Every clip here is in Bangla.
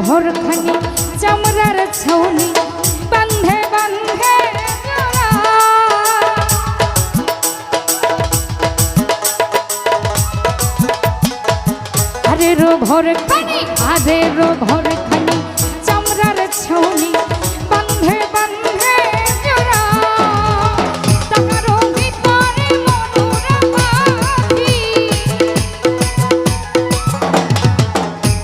ঘরখানি চামড়ার ছাউনি বান্ধে বান্ধে আরেরো ঘরখানি আরেরো ঘরখানি চামড়ার ছাউনি বান্ধে বান্ধে জোড়া তাহারও ভিতরে মনোরা পাখি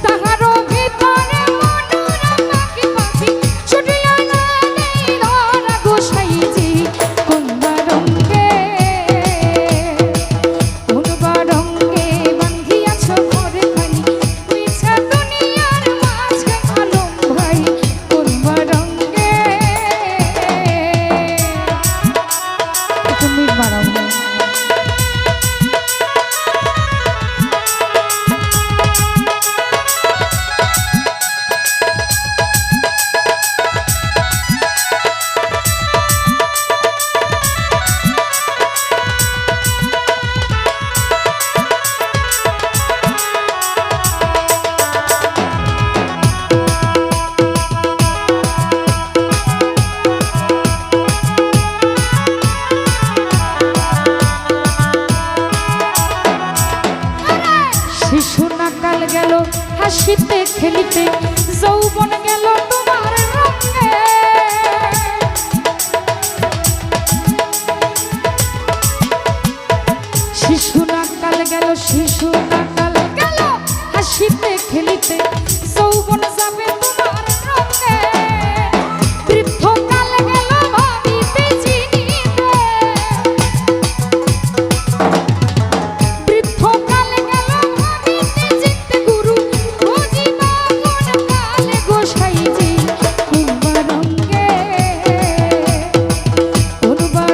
তাহারও ভিতরে মনোরা পাখি পাখি ছুটিয়া না নেই ধরা গোসাইজি কোন রঙ্গে বান্ধিয়াছ ঘরখানি মিছা দুনিয়ার মাঝে আলম ভাই কোন রঙ্গে তুমি বাড়াও শিশু নাকাল গেল হাসিতে খেলিতে যৌবন গেল তোমার রঙে শিশু নাকাল গেল হাসিতে খেলিতে যৌবন যাবে তোমার রঙে বৃদ্ধ কাল গেল ভাবিতে চিনিতে বৃদ্ধ কাল গেল ভাবিতে চিনতে গুরু বুঝিবা কোন কালে গোসাইজি কোন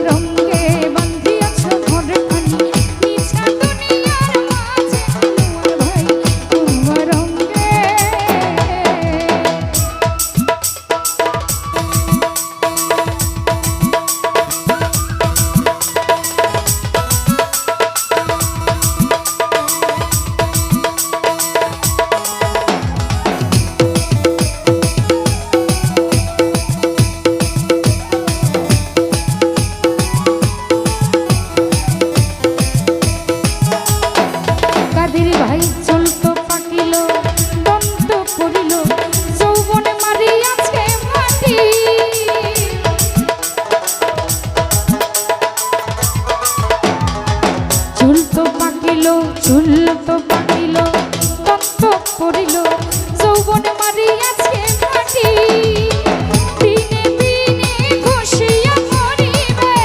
রঙ্গে বান্ধিয়াছ ঘরখানি মিছা দুনিয়ার মাঝে আমার ভাই কোন রঙ্গে কাদের ভাই চলতো পাকিল দন্ত পড়িল যৌবনে মারিয়াছে মাটি চলতো পাকিল দন্ত পড়িল যৌবনে মারিয়াছে মাটি দিনে দিনে ঘষিয়া মরিবে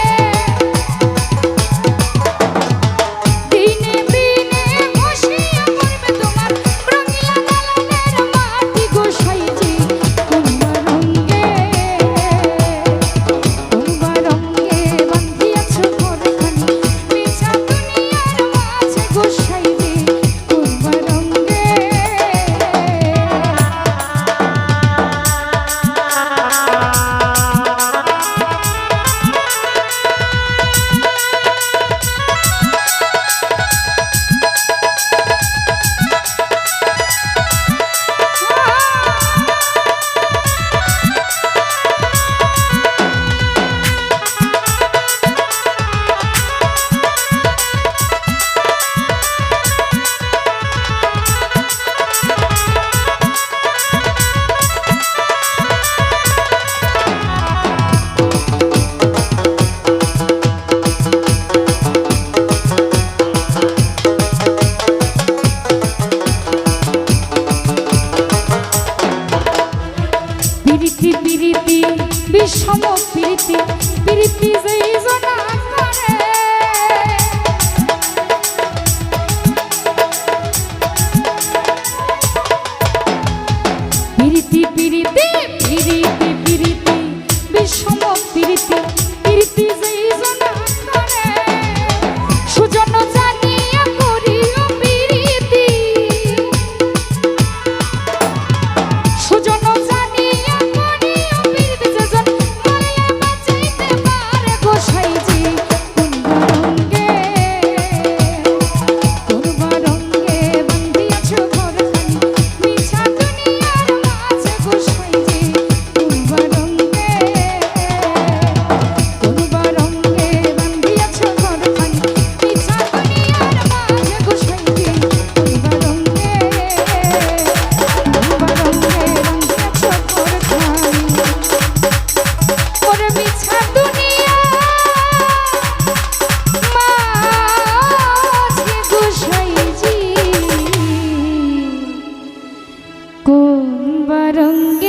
দিনে দিনে ঘষিয়া মরিবে তোমার রঙিলা গালানের মাটি গোসাইজি কোন রঙ্গে বান্ধিয়াছ ঘরখানি মিছা দুনিয়ার মাঝে গোসাইজি কোন রঙ্গে কুম্ভরঙ্গে